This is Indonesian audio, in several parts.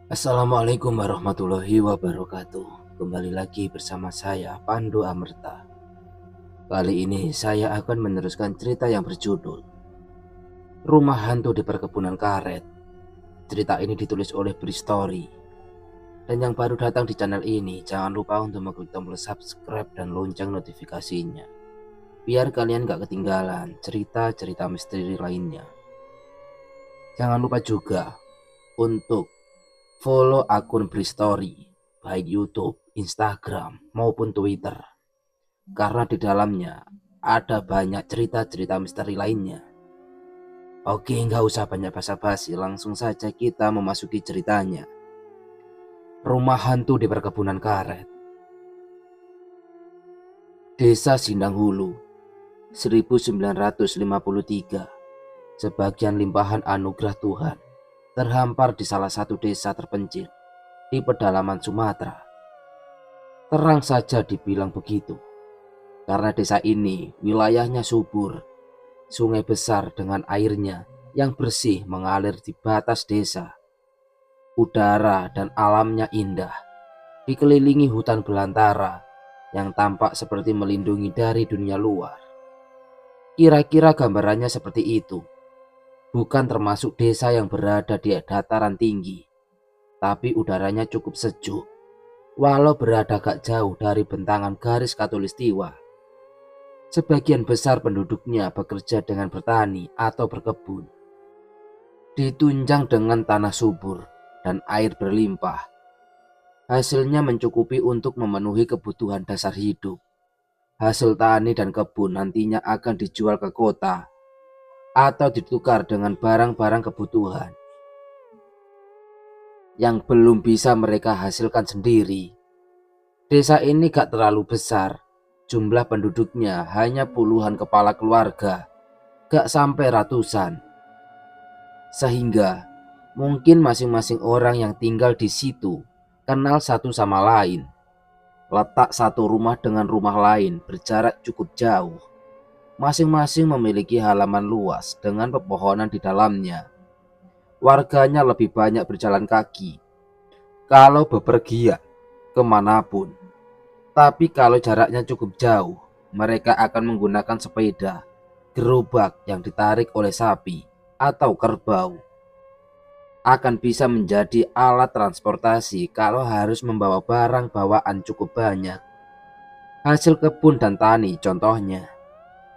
Assalamualaikum warahmatullahi wabarakatuh. Kembali lagi bersama saya Pandu Amerta. Kali ini saya akan meneruskan cerita yang berjudul Rumah Hantu di Perkebunan Karet. Cerita ini ditulis oleh Bristory. Dan yang baru datang di channel ini, jangan lupa untuk mengklik tombol subscribe dan lonceng notifikasinya, biar kalian gak ketinggalan cerita-cerita misteri lainnya. Jangan lupa juga untuk follow akun Bristory baik YouTube, Instagram maupun Twitter, karena di dalamnya ada banyak cerita-cerita misteri lainnya. Oke, nggak usah banyak basa-basi, langsung saja kita memasuki ceritanya. Rumah Hantu di Perkebunan Karet. Desa Sindang Hulu, 1953. Sebagian limpahan anugerah Tuhan terhampar di salah satu desa terpencil di pedalaman Sumatera. Terang saja dibilang begitu, karena desa ini wilayahnya subur. Sungai besar dengan airnya yang bersih mengalir di batas desa. Udara dan alamnya indah, dikelilingi hutan belantara yang tampak seperti melindungi dari dunia luar. Kira-kira gambarannya seperti itu. Bukan termasuk desa yang berada di dataran tinggi, tapi udaranya cukup sejuk, walau berada agak jauh dari bentangan garis khatulistiwa. Sebagian besar penduduknya bekerja dengan bertani atau berkebun. Ditunjang dengan tanah subur dan air berlimpah. Hasilnya mencukupi untuk memenuhi kebutuhan dasar hidup. Hasil tani dan kebun nantinya akan dijual ke kota atau ditukar dengan barang-barang kebutuhan yang belum bisa mereka hasilkan sendiri. Desa ini gak terlalu besar, jumlah penduduknya hanya puluhan kepala keluarga, gak sampai ratusan. Sehingga mungkin masing-masing orang yang tinggal di situ kenal satu sama lain. Letak satu rumah dengan rumah lain berjarak cukup jauh. Masing-masing memiliki halaman luas dengan pepohonan di dalamnya. Warganya lebih banyak berjalan kaki kalau bepergian kemanapun. Tapi kalau jaraknya cukup jauh, mereka akan menggunakan sepeda, gerobak yang ditarik oleh sapi atau kerbau. Akan bisa menjadi alat transportasi kalau harus membawa barang bawaan cukup banyak. Hasil kebun dan tani contohnya.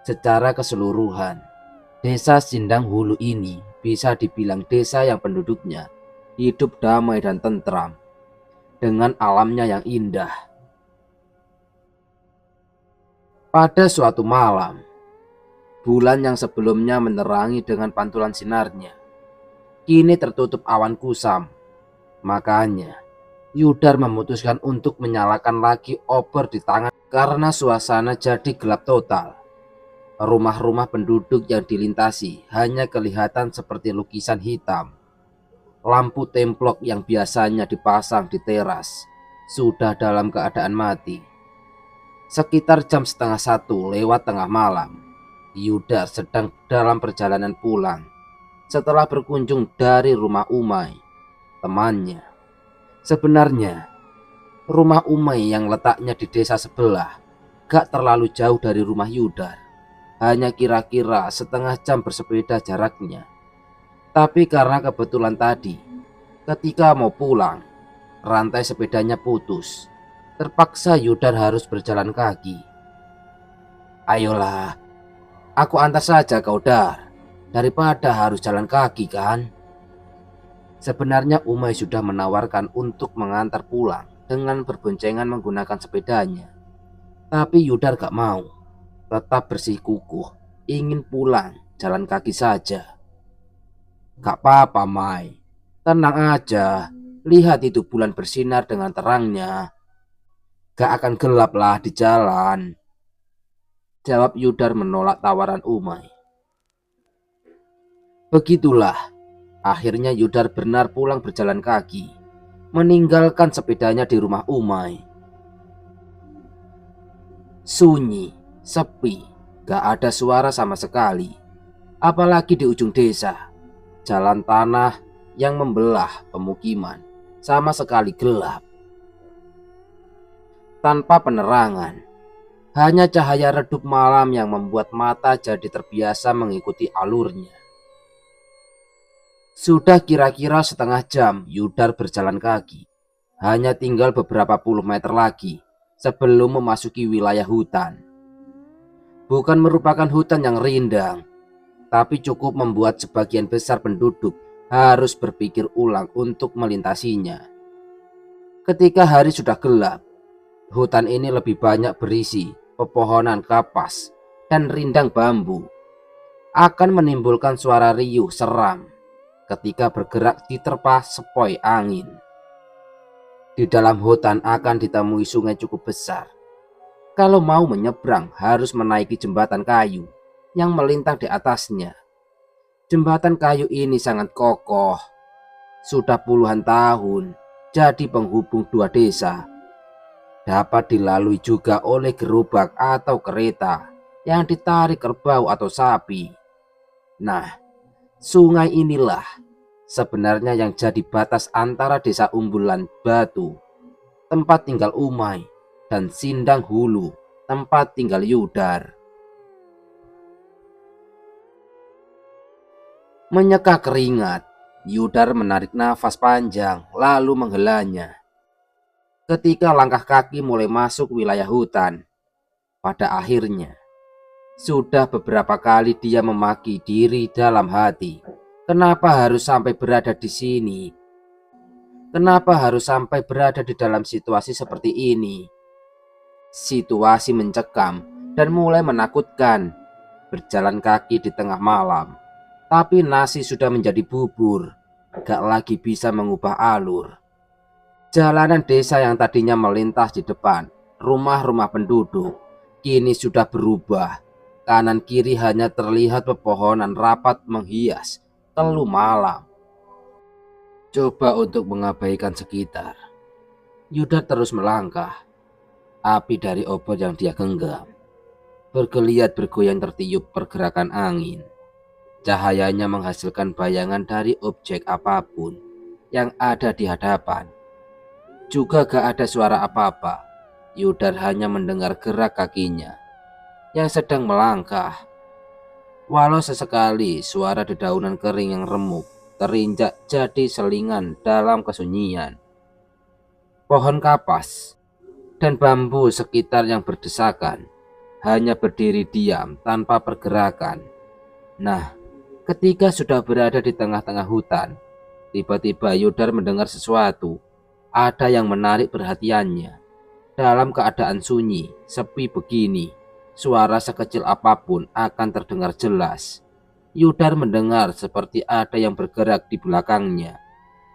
Secara keseluruhan, desa Sindang Hulu ini bisa dibilang desa yang penduduknya hidup damai dan tentram, dengan alamnya yang indah. Pada suatu malam, bulan yang sebelumnya menerangi dengan pantulan sinarnya, kini tertutup awan kusam. Makanya, Yudar memutuskan untuk menyalakan lagi obor di tangan karena suasana jadi gelap total. Rumah-rumah penduduk yang dilintasi hanya kelihatan seperti lukisan hitam. Lampu templok yang biasanya dipasang di teras sudah dalam keadaan mati. Sekitar jam setengah satu lewat tengah malam, Yudar sedang dalam perjalanan pulang setelah berkunjung dari rumah Umay, temannya. Sebenarnya, rumah Umay yang letaknya di desa sebelah gak terlalu jauh dari rumah Yudar. Hanya kira-kira setengah jam bersepeda jaraknya. Tapi karena kebetulan tadi, ketika mau pulang, rantai sepedanya putus. Terpaksa Yudar harus berjalan kaki. Ayolah, aku antar saja kau Dar, daripada harus jalan kaki kan. Sebenarnya Umay sudah menawarkan untuk mengantar pulang dengan berboncengan menggunakan sepedanya. Tapi Yudar gak mau. Tetap bersikukuh, ingin pulang jalan kaki saja. Gak apa-apa Mai, tenang aja. Lihat itu bulan bersinar dengan terangnya. Gak akan gelap lah di jalan, jawab Yudar menolak tawaran Umay. Begitulah, akhirnya Yudar benar pulang berjalan kaki, meninggalkan sepedanya di rumah Umay. Sunyi, sepi, gak ada suara sama sekali. Apalagi di ujung desa, jalan tanah yang membelah pemukiman sama sekali gelap. Tanpa penerangan, hanya cahaya redup malam yang membuat mata jadi terbiasa mengikuti alurnya. Sudah kira-kira setengah jam Yudar berjalan kaki. Hanya tinggal beberapa puluh meter lagi sebelum memasuki wilayah hutan. Bukan merupakan hutan yang rindang, tapi cukup membuat sebagian besar penduduk harus berpikir ulang untuk melintasinya. Ketika hari sudah gelap, hutan ini lebih banyak berisi pepohonan kapas dan rindang bambu. Akan menimbulkan suara riuh seram ketika bergerak diterpa sepoi angin. Di dalam hutan akan ditemui sungai cukup besar. Kalau mau menyeberang harus menaiki jembatan kayu yang melintang di atasnya. Jembatan kayu ini sangat kokoh. Sudah puluhan tahun jadi penghubung dua desa. Dapat dilalui juga oleh gerobak atau kereta yang ditarik kerbau atau sapi. Nah, sungai inilah sebenarnya yang jadi batas antara desa Umbulan Batu, tempat tinggal Umay, dan Sindang Hulu, tempat tinggal Yudar. Menyeka keringat, Yudar menarik nafas panjang lalu menghelanya. Ketika langkah kaki mulai masuk wilayah hutan, pada akhirnya sudah beberapa kali dia memaki diri dalam hati. Kenapa harus sampai berada di sini? Kenapa harus sampai berada di dalam situasi seperti ini? Situasi mencekam dan mulai menakutkan. Berjalan kaki di tengah malam, tapi nasi sudah menjadi bubur, gak lagi bisa mengubah alur. Jalanan desa yang tadinya melintas di depan rumah-rumah penduduk kini sudah berubah. Kanan kiri hanya terlihat pepohonan rapat menghias teluh malam. Coba untuk mengabaikan sekitar, Yudar terus melangkah. Api dari obor yang dia genggam bergeliat bergoyang tertiup pergerakan angin. Cahayanya menghasilkan bayangan dari objek apapun yang ada di hadapan. Juga gak ada suara apa-apa. Yudar hanya mendengar gerak kakinya yang sedang melangkah. Walau sesekali suara dedaunan kering yang remuk terinjak jadi selingan dalam kesunyian. Pohon kapas dan bambu sekitar yang berdesakan hanya berdiri diam tanpa pergerakan. Nah, ketika sudah berada di tengah-tengah hutan, tiba-tiba Yudar mendengar sesuatu. Ada yang menarik perhatiannya. Dalam keadaan sunyi, sepi begini, suara sekecil apapun akan terdengar jelas. Yudar mendengar seperti ada yang bergerak di belakangnya,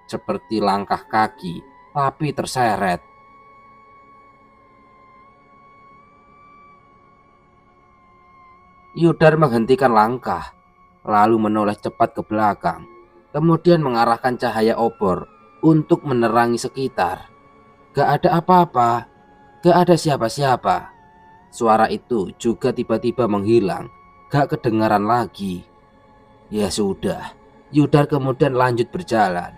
seperti langkah kaki, tapi terseret. Yudar menghentikan langkah, lalu menoleh cepat ke belakang, kemudian mengarahkan cahaya obor untuk menerangi sekitar. Gak ada apa-apa, gak ada siapa-siapa. Suara itu juga tiba-tiba menghilang, gak kedengaran lagi. Ya sudah, Yudar kemudian lanjut berjalan.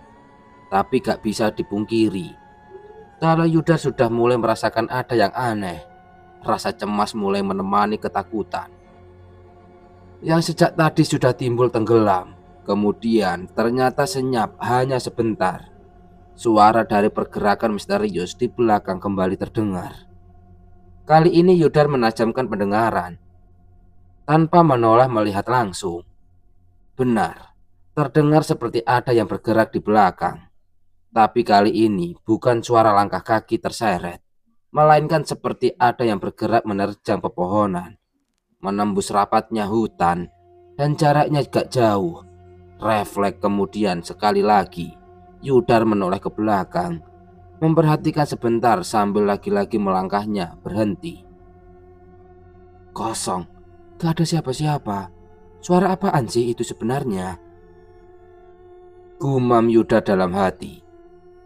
Tapi gak bisa dipungkiri, kalau Yudar sudah mulai merasakan ada yang aneh. Rasa cemas mulai menemani ketakutan yang sejak tadi sudah timbul tenggelam, kemudian ternyata senyap hanya sebentar. Suara dari pergerakan misterius di belakang kembali terdengar. Kali ini Yudar menajamkan pendengaran tanpa menoleh melihat langsung. Benar, terdengar seperti ada yang bergerak di belakang. Tapi kali ini bukan suara langkah kaki terseret, melainkan seperti ada yang bergerak menerjang pepohonan, menembus rapatnya hutan, dan jaraknya gak jauh. Refleks kemudian sekali lagi Yudar menoleh ke belakang, memperhatikan sebentar sambil lagi-lagi melangkahnya berhenti. Kosong, gak ada siapa-siapa. Suara apaan sih itu sebenarnya? Gumam Yudar dalam hati,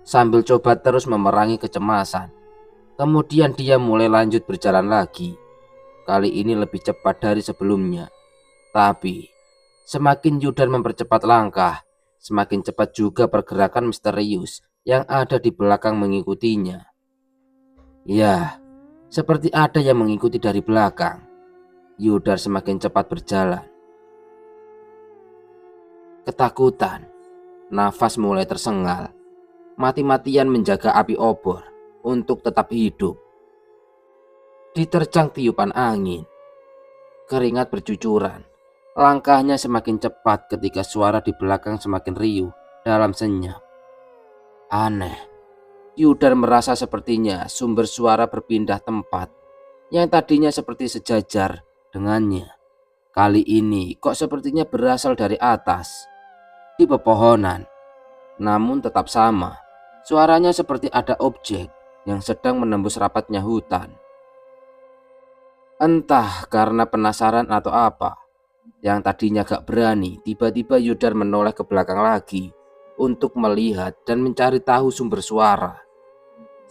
sambil coba terus memerangi kecemasan. Kemudian dia mulai lanjut berjalan lagi. Kali ini lebih cepat dari sebelumnya. Tapi Semakin Yudar mempercepat langkah, semakin cepat juga pergerakan misterius yang ada di belakang mengikutinya. Ya, seperti ada yang mengikuti dari belakang. Yudar semakin cepat berjalan. Ketakutan, nafas mulai tersengal, mati-matian menjaga api obor untuk tetap hidup. Diterjang tiupan angin, keringat bercucuran. Langkahnya semakin cepat ketika suara di belakang semakin riuh dalam senyap. Aneh, Yudar merasa sepertinya sumber suara berpindah tempat. Yang tadinya seperti sejajar dengannya, kali ini kok sepertinya berasal dari atas, di pepohonan. Namun tetap sama, suaranya seperti ada objek yang sedang menembus rapatnya hutan. Entah karena penasaran atau apa, yang tadinya gak berani, tiba-tiba Yudar menoleh ke belakang lagi untuk melihat dan mencari tahu sumber suara.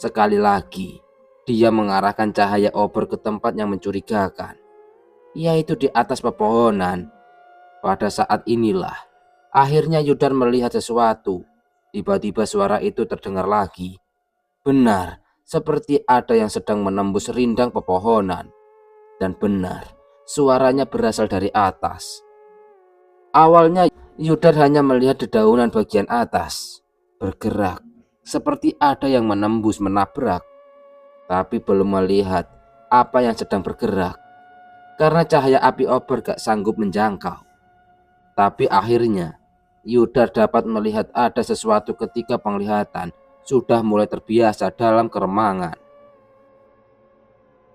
Sekali lagi, dia mengarahkan cahaya obor ke tempat yang mencurigakan, yaitu di atas pepohonan. Pada saat inilah, akhirnya Yudar melihat sesuatu. Tiba-tiba suara itu terdengar lagi. Benar, seperti ada yang sedang menembus rindang pepohonan. Dan benar, suaranya berasal dari atas. Awalnya Yudar hanya melihat dedaunan bagian atas bergerak, seperti ada yang menembus menabrak, tapi belum melihat apa yang sedang bergerak karena cahaya api obor gak sanggup menjangkau. Tapi akhirnya Yudar dapat melihat ada sesuatu ketika penglihatan sudah mulai terbiasa dalam keremangan.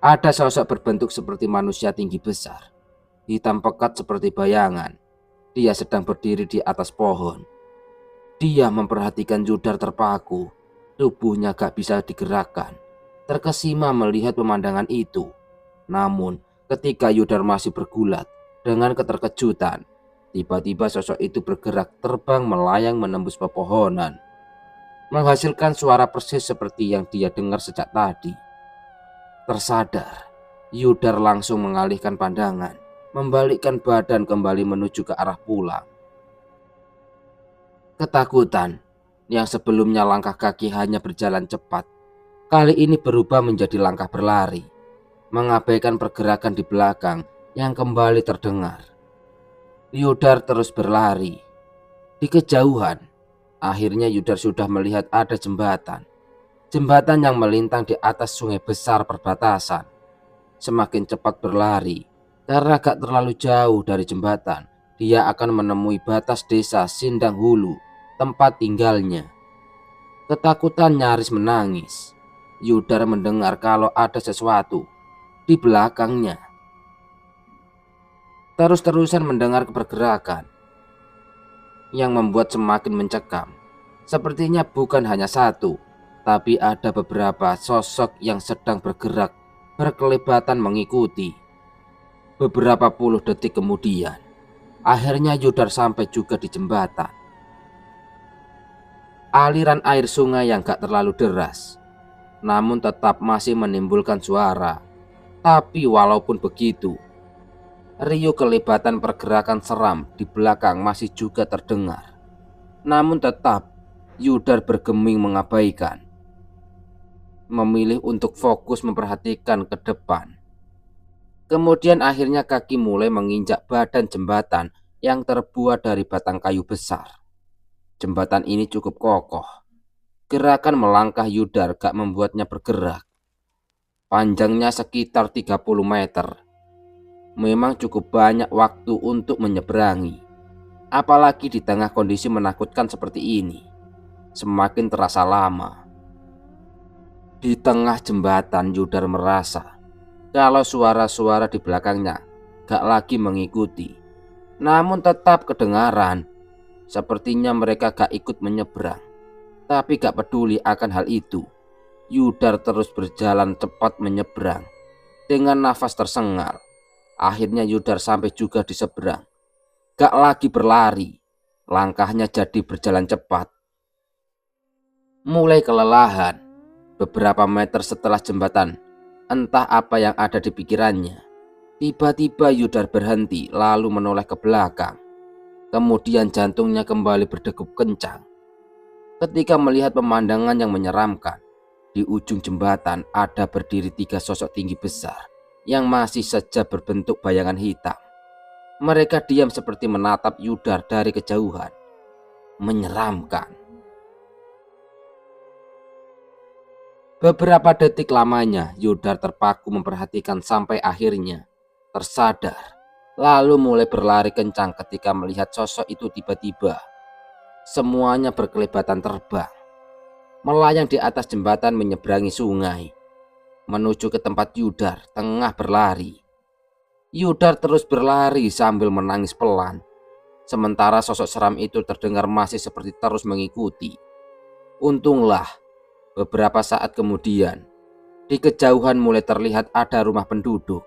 Ada sosok berbentuk seperti manusia tinggi besar, hitam pekat seperti bayangan. Dia sedang berdiri di atas pohon. Dia memperhatikan Yudar terpaku, tubuhnya gak bisa digerakkan, terkesima melihat pemandangan itu. Namun ketika Yudar masih bergulat dengan keterkejutan, tiba-tiba sosok itu bergerak terbang melayang menembus pepohonan, menghasilkan suara persis seperti yang dia dengar sejak tadi. Tersadar, Yudar langsung mengalihkan pandangan, membalikkan badan kembali menuju ke arah pulang. Ketakutan yang sebelumnya langkah kaki hanya berjalan cepat, kali ini berubah menjadi langkah berlari, mengabaikan pergerakan di belakang yang kembali terdengar. Yudar terus berlari. Di kejauhan, akhirnya Yudar sudah melihat ada jembatan. Jembatan yang melintang di atas sungai besar perbatasan. Semakin cepat berlari, karena gak terlalu jauh dari jembatan, dia akan menemui batas desa Sindang Hulu, tempat tinggalnya. Ketakutan nyaris menangis. Yudar mendengar kalau ada sesuatu di belakangnya. Terus-terusan mendengar pergerakan yang membuat semakin mencekam. Sepertinya bukan hanya satu, tapi ada beberapa sosok yang sedang bergerak berkelebatan mengikuti. Beberapa puluh detik kemudian, akhirnya Yudar sampai juga di jembatan. Aliran air sungai yang gak terlalu deras, namun tetap masih menimbulkan suara. Tapi walaupun begitu, riuh kelebatan pergerakan seram di belakang masih juga terdengar. Namun tetap Yudar bergeming mengabaikan, memilih untuk fokus memperhatikan ke depan. Kemudian akhirnya kaki mulai menginjak badan jembatan yang terbuat dari batang kayu besar. Jembatan ini cukup kokoh. Gerakan melangkah Yudar gak membuatnya bergerak. Panjangnya sekitar 30 meter. Memang cukup banyak waktu untuk menyeberangi. Apalagi di tengah kondisi menakutkan seperti ini. Semakin terasa lama. Di tengah jembatan Yudar merasa kalau suara-suara di belakangnya gak lagi mengikuti. Namun tetap kedengaran. Sepertinya mereka gak ikut menyeberang. Tapi gak peduli akan hal itu. Yudar terus berjalan cepat menyeberang. Dengan nafas tersengal, akhirnya Yudar sampai juga di seberang. Gak lagi berlari. Langkahnya jadi berjalan cepat. Mulai kelelahan. Beberapa meter setelah jembatan, entah apa yang ada di pikirannya. Tiba-tiba Yudar berhenti lalu menoleh ke belakang. Kemudian jantungnya kembali berdegup kencang ketika melihat pemandangan yang menyeramkan. Di ujung jembatan ada berdiri 3 sosok tinggi besar yang masih saja berbentuk bayangan hitam. Mereka diam seperti menatap Yudar dari kejauhan. Menyeramkan. Beberapa detik lamanya Yudar terpaku memperhatikan sampai akhirnya tersadar, lalu mulai berlari kencang ketika melihat sosok itu tiba-tiba. Semuanya berkelebatan terbang, melayang di atas jembatan menyeberangi sungai, menuju ke tempat Yudar tengah berlari. Yudar terus berlari sambil menangis pelan, sementara sosok seram itu terdengar masih seperti terus mengikuti. Untunglah, beberapa saat kemudian, di kejauhan mulai terlihat ada rumah penduduk,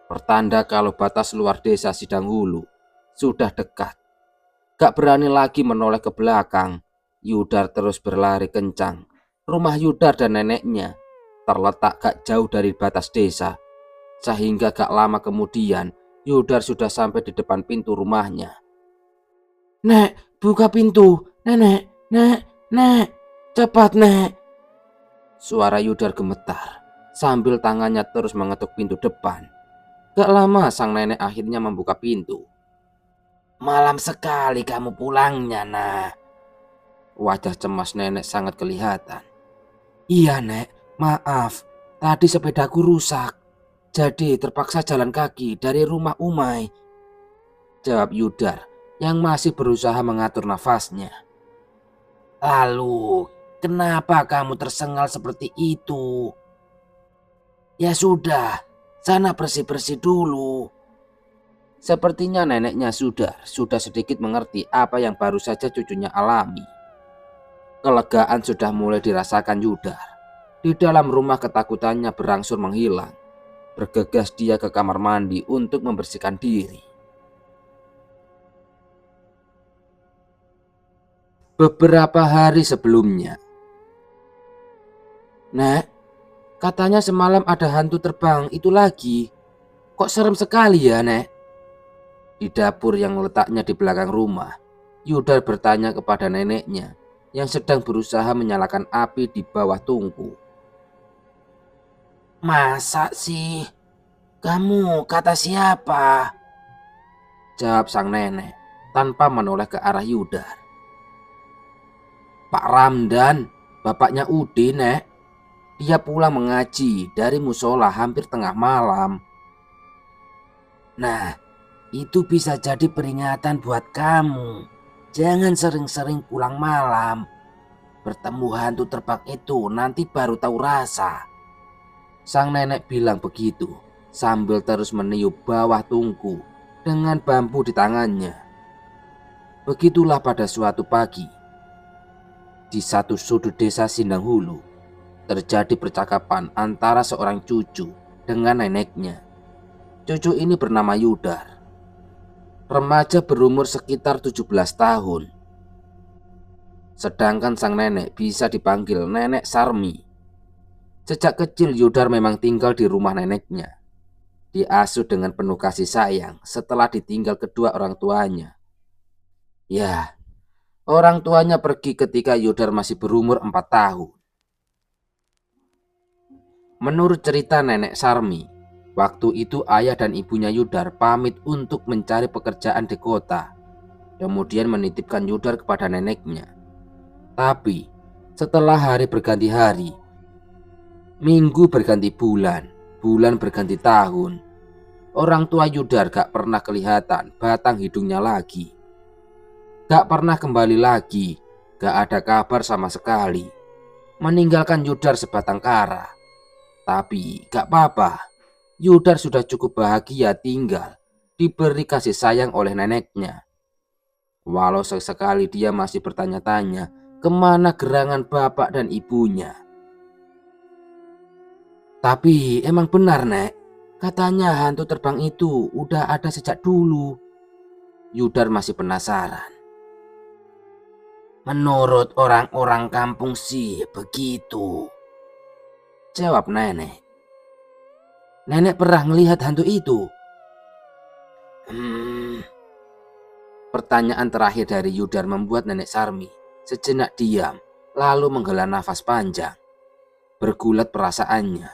pertanda kalau batas luar desa Sidanghulu sudah dekat. Gak berani lagi menoleh ke belakang, Yudar terus berlari kencang. Rumah Yudar dan neneknya terletak gak jauh dari batas desa, sehingga gak lama kemudian Yudar sudah sampai di depan pintu rumahnya. "Nek, buka pintu, nenek, nek, cepat nek." Suara Yudar gemetar sambil tangannya terus mengetuk pintu depan. Gak lama sang nenek akhirnya membuka pintu. "Malam sekali kamu pulangnya, nak." Wajah cemas nenek sangat kelihatan. "Iya, Nek, maaf. Tadi sepedaku rusak. Jadi terpaksa jalan kaki dari rumah Umay," jawab Yudar yang masih berusaha mengatur nafasnya. "Lalu, kenapa kamu tersengal seperti itu?" "Ya sudah, sana bersih-bersih dulu." Sepertinya neneknya sudah sedikit mengerti apa yang baru saja cucunya alami. Kelegaan sudah mulai dirasakan Yudar. Di dalam rumah ketakutannya berangsur menghilang. Bergegas dia ke kamar mandi untuk membersihkan diri. Beberapa hari sebelumnya. "Nek, katanya semalam ada hantu terbang itu lagi. Kok serem sekali ya, Nek?" Di dapur yang letaknya di belakang rumah, Yudar bertanya kepada neneknya yang sedang berusaha menyalakan api di bawah tungku. "Masa sih? Kamu kata siapa?" jawab sang nenek tanpa menoleh ke arah Yudar. "Pak Ramdan, bapaknya Udin, Nek. Dia pulang mengaji dari musola hampir tengah malam." "Nah, itu bisa jadi peringatan buat kamu. Jangan sering-sering pulang malam. Bertemu hantu terbang itu nanti baru tahu rasa." Sang nenek bilang begitu sambil terus meniup bawah tungku dengan bambu di tangannya. Begitulah pada suatu pagi, di satu sudut desa Sidanghulu, terjadi percakapan antara seorang cucu dengan neneknya. Cucu ini bernama Yudar, remaja berumur sekitar 17 tahun. Sedangkan sang nenek bisa dipanggil Nenek Sarmi. Sejak kecil Yudar memang tinggal di rumah neneknya. Diasuh dengan penuh kasih sayang setelah ditinggal kedua orang tuanya. Ya, orang tuanya pergi ketika Yudar masih berumur 4 tahun. Menurut cerita Nenek Sarmi, waktu itu ayah dan ibunya Yudar pamit untuk mencari pekerjaan di kota, kemudian menitipkan Yudar kepada neneknya. Tapi setelah hari berganti hari, minggu berganti bulan, bulan berganti tahun, orang tua Yudar gak pernah kelihatan batang hidungnya lagi. Gak pernah kembali lagi, gak ada kabar sama sekali. Meninggalkan Yudar sebatang kara. Tapi gak apa-apa, Yudar sudah cukup bahagia tinggal diberi kasih sayang oleh neneknya. Walau sesekali dia masih bertanya-tanya kemana gerangan bapak dan ibunya. "Tapi emang benar, Nek, katanya hantu terbang itu udah ada sejak dulu." Yudar masih penasaran. "Menurut orang-orang kampung sih begitu," jawab nenek. "Nenek pernah melihat hantu itu?" Pertanyaan Pertanyaan terakhir dari Yudar membuat Nenek Sarmi sejenak diam, lalu menghela nafas panjang. Bergulat perasaannya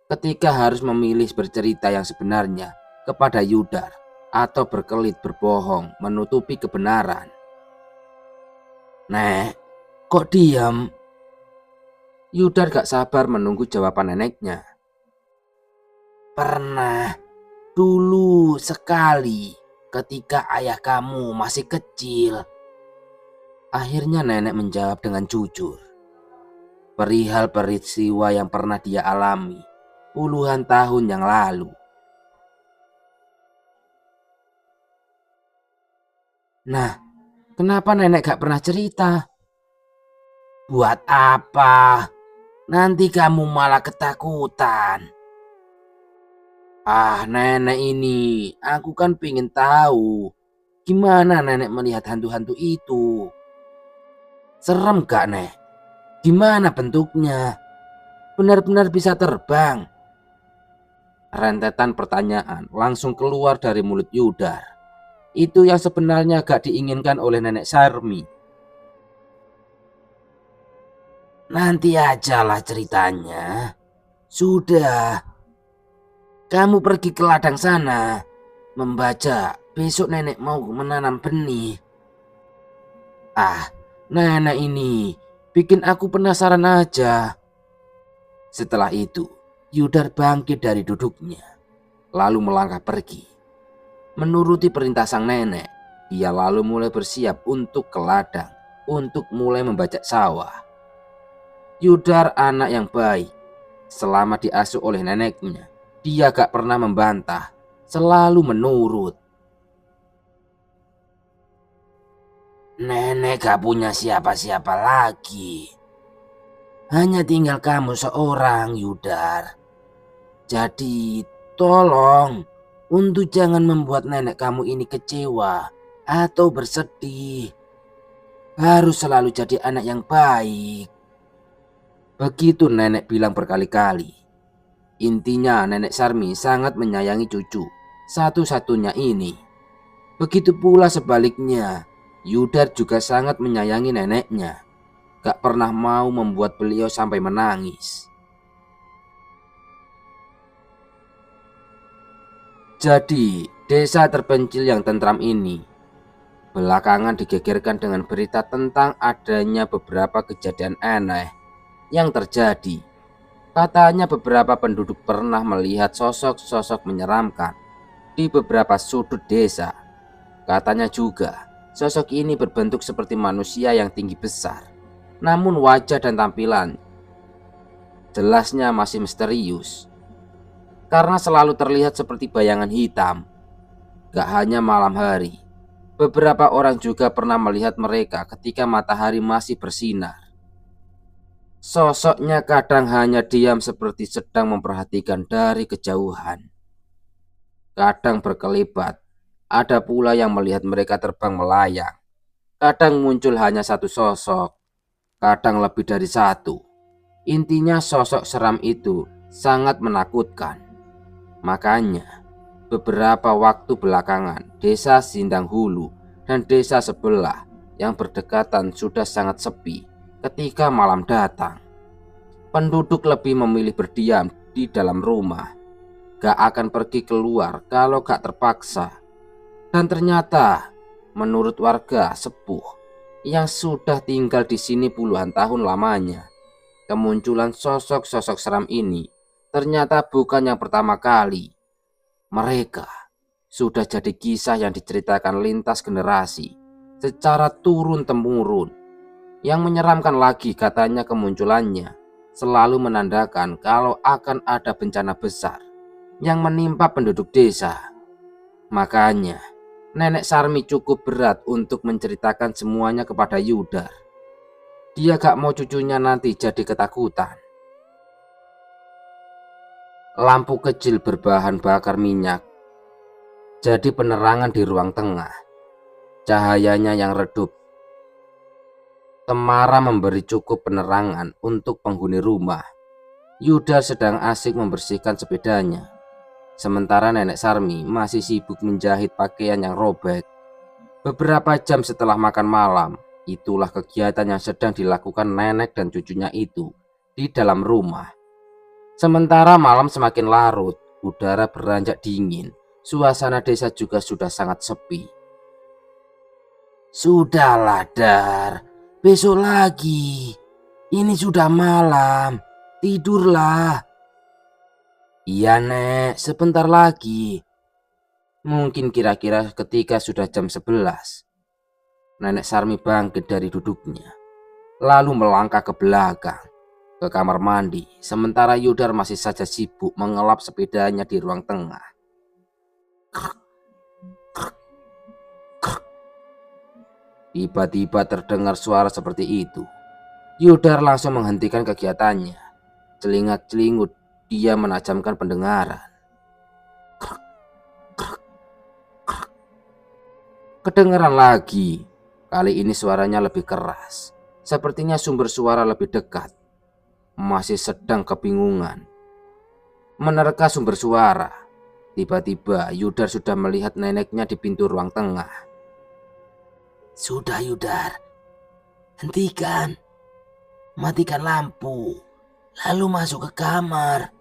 ketika harus memilih bercerita yang sebenarnya kepada Yudar atau berkelit berbohong menutupi kebenaran. "Nek, kok diam?" Yudar gak sabar menunggu jawaban neneknya. "Pernah, dulu sekali ketika ayah kamu masih kecil." Akhirnya nenek menjawab dengan jujur. Perihal peristiwa yang pernah dia alami puluhan tahun yang lalu. "Nah, kenapa nenek gak pernah cerita?" "Buat apa? Nanti kamu malah ketakutan." "Ah, nenek ini, aku kan pengen tahu gimana nenek melihat hantu-hantu itu. Serem gak, Nek? Gimana bentuknya? Benar-benar bisa terbang?" Rentetan pertanyaan langsung keluar dari mulut Yudar. Itu yang sebenarnya gak diinginkan oleh Nenek Sarmi. "Nanti ajalah ceritanya. Sudah, kamu pergi ke ladang sana membaca. Besok nenek mau menanam benih." "Ah, nenek ini bikin aku penasaran aja." Setelah itu, Yudar bangkit dari duduknya, lalu melangkah pergi. Menuruti perintah sang nenek, dia lalu mulai bersiap untuk ke ladang, untuk mulai membajak sawah. Yudar anak yang baik. Selama diasuh oleh neneknya, dia gak pernah membantah, selalu menurut. "Nenek gak punya siapa-siapa lagi. Hanya tinggal kamu seorang, Yudar. Jadi tolong untuk jangan membuat nenek kamu ini kecewa atau bersedih. Harus selalu jadi anak yang baik." Begitu nenek bilang berkali-kali. Intinya Nenek Sarmi sangat menyayangi cucu satu-satunya ini. Begitu pula sebaliknya, Yudar juga sangat menyayangi neneknya. Gak pernah mau membuat beliau sampai menangis. Jadi, desa terpencil yang tentram ini belakangan digegerkan dengan berita tentang adanya beberapa kejadian aneh yang terjadi. Katanya beberapa penduduk pernah melihat sosok-sosok menyeramkan di beberapa sudut desa. Katanya juga sosok ini berbentuk seperti manusia yang tinggi besar, namun wajah dan tampilan jelasnya masih misterius karena selalu terlihat seperti bayangan hitam. Gak hanya malam hari, beberapa orang juga pernah melihat mereka ketika matahari masih bersinar. Sosoknya kadang hanya diam seperti sedang memperhatikan dari kejauhan. Kadang berkelibat, ada pula yang melihat mereka terbang melayang. Kadang muncul hanya satu sosok, kadang lebih dari satu. Intinya sosok seram itu sangat menakutkan. Makanya, beberapa waktu belakangan, desa Sindang Hulu dan desa sebelah yang berdekatan sudah sangat sepi. Ketika malam datang, penduduk lebih memilih berdiam di dalam rumah. Gak akan pergi keluar kalau gak terpaksa. Dan ternyata, menurut warga sepuh yang sudah tinggal di sini puluhan tahun lamanya, kemunculan sosok-sosok seram ini ternyata bukan yang pertama kali. Mereka sudah jadi kisah yang diceritakan lintas generasi secara turun-temurun. Yang menyeramkan lagi katanya kemunculannya selalu menandakan kalau akan ada bencana besar yang menimpa penduduk desa. Makanya Nenek Sarmi cukup berat untuk menceritakan semuanya kepada Yudar. Dia gak mau cucunya nanti jadi ketakutan. Lampu kecil berbahan bakar minyak jadi penerangan di ruang tengah. Cahayanya yang redup Temara memberi cukup penerangan untuk penghuni rumah. Yudar sedang asik membersihkan sepedanya, sementara Nenek Sarmi masih sibuk menjahit pakaian yang robek. Beberapa jam setelah makan malam, itulah kegiatan yang sedang dilakukan nenek dan cucunya itu di dalam rumah. Sementara malam semakin larut, udara beranjak dingin, suasana desa juga sudah sangat sepi. Sudahlah, Dar. Besok lagi. Ini sudah malam. Tidurlah. Iya, Nek. Sebentar lagi. Mungkin kira-kira ketika sudah jam 11. Nenek Sarmi bangkit dari duduknya, lalu melangkah ke belakang, ke kamar mandi, sementara Yudar masih saja sibuk mengelap sepedanya di ruang tengah. Tiba-tiba terdengar suara seperti itu. Yudar langsung menghentikan kegiatannya. Celingat-celingut, dia menajamkan pendengaran. Kedengaran lagi. Kali ini suaranya lebih keras. Sepertinya sumber suara lebih dekat. Masih sedang kebingungan menerka sumber suara. Tiba-tiba Yudar sudah melihat neneknya di pintu ruang tengah. Sudah, Yudar. Hentikan. Matikan lampu. Lalu masuk ke kamar.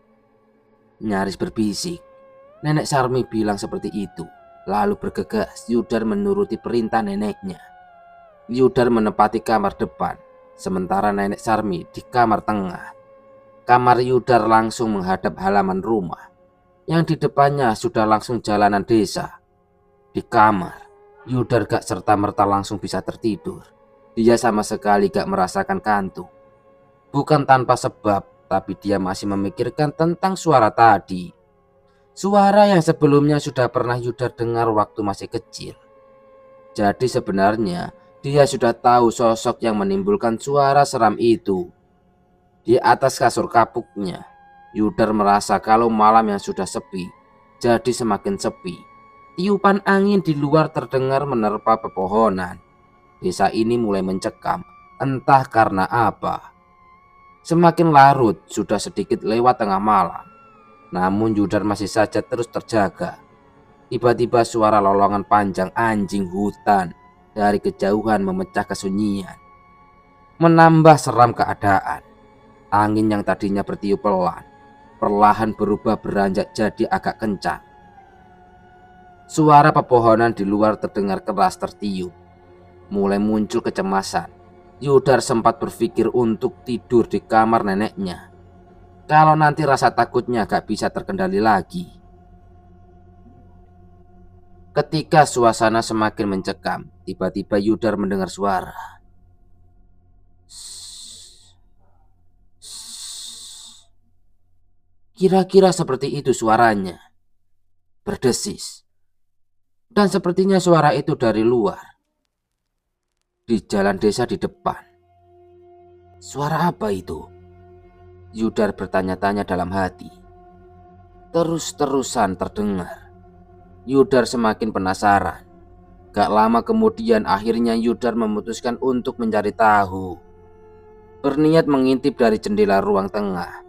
Nyaris berbisik. Nenek Sarmi bilang seperti itu. Lalu bergegas Yudar menuruti perintah neneknya. Yudar menempati kamar depan, sementara nenek Sarmi di kamar tengah. Kamar Yudar langsung menghadap halaman rumah, yang di depannya sudah langsung jalanan desa. Di kamar, Yudar gak serta-merta langsung bisa tertidur. Dia sama sekali gak merasakan kantuk. Bukan tanpa sebab, tapi dia masih memikirkan tentang suara tadi. Suara yang sebelumnya sudah pernah Yudar dengar waktu masih kecil. Jadi sebenarnya dia sudah tahu sosok yang menimbulkan suara seram itu. Di atas kasur kapuknya, Yudar merasa kalau malam yang sudah sepi, jadi semakin sepi. Tiupan angin di luar terdengar menerpa pepohonan. Desa ini mulai mencekam, entah karena apa. Semakin larut, sudah sedikit lewat tengah malam. Namun Yudar masih saja terus terjaga. Tiba-tiba suara lolongan panjang anjing hutan dari kejauhan memecah kesunyian, menambah seram keadaan. Angin yang tadinya bertiup pelan, perlahan berubah beranjak jadi agak kencang. Suara pepohonan di luar terdengar keras tertiup. Mulai muncul kecemasan. Yudar sempat berpikir untuk tidur di kamar neneknya, kalau nanti rasa takutnya gak bisa terkendali lagi. Ketika suasana semakin mencekam, tiba-tiba Yudar mendengar suara. Kira-kira seperti itu suaranya. Berdesis. Dan sepertinya suara itu dari luar. Di jalan desa di depan. Suara apa itu? Yudar bertanya-tanya dalam hati. Terus-terusan terdengar. Yudar semakin penasaran. Gak lama kemudian akhirnya Yudar memutuskan untuk mencari tahu. Berniat mengintip dari jendela ruang tengah.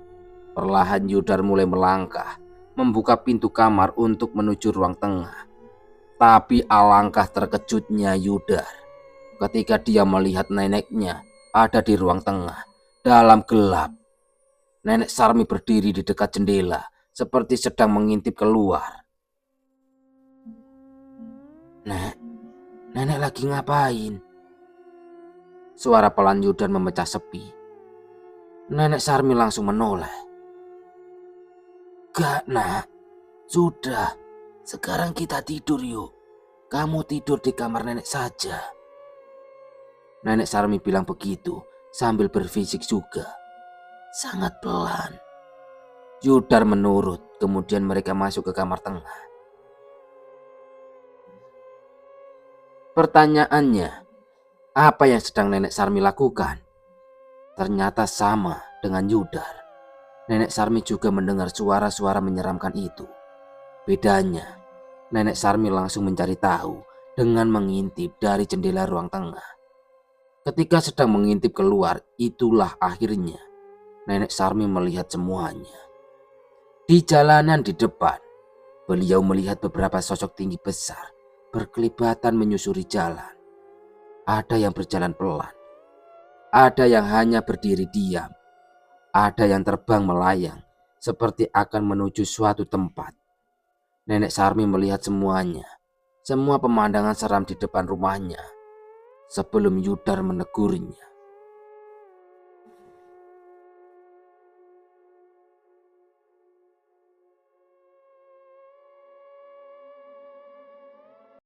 Perlahan Yudar mulai melangkah, membuka pintu kamar untuk menuju ruang tengah. Tapi alangkah terkejutnya Yudar ketika dia melihat neneknya ada di ruang tengah dalam gelap. Nenek Sarmi berdiri di dekat jendela seperti sedang mengintip keluar. Nenek lagi ngapain? Suara pelan Yudar memecah sepi. Nenek Sarmi langsung menoleh. Gak, Nak. Sudah. Sekarang kita tidur yuk. Kamu tidur di kamar nenek saja. Nenek Sarmi bilang begitu sambil berbisik juga. Sangat pelan. Yudar menurut. Kemudian mereka masuk ke kamar tengah. Pertanyaannya, apa yang sedang nenek Sarmi lakukan? Ternyata sama dengan Yudar. Nenek Sarmi juga mendengar suara-suara menyeramkan itu. Bedanya, nenek Sarmi langsung mencari tahu dengan mengintip dari jendela ruang tengah. Ketika sedang mengintip keluar, itulah akhirnya nenek Sarmi melihat semuanya. Di jalanan di depan, beliau melihat beberapa sosok tinggi besar berkelibatan menyusuri jalan. Ada yang berjalan pelan, ada yang hanya berdiri diam, ada yang terbang melayang seperti akan menuju suatu tempat. Nenek Sarmi melihat semuanya, semua pemandangan seram di depan rumahnya sebelum Yudar menegurnya.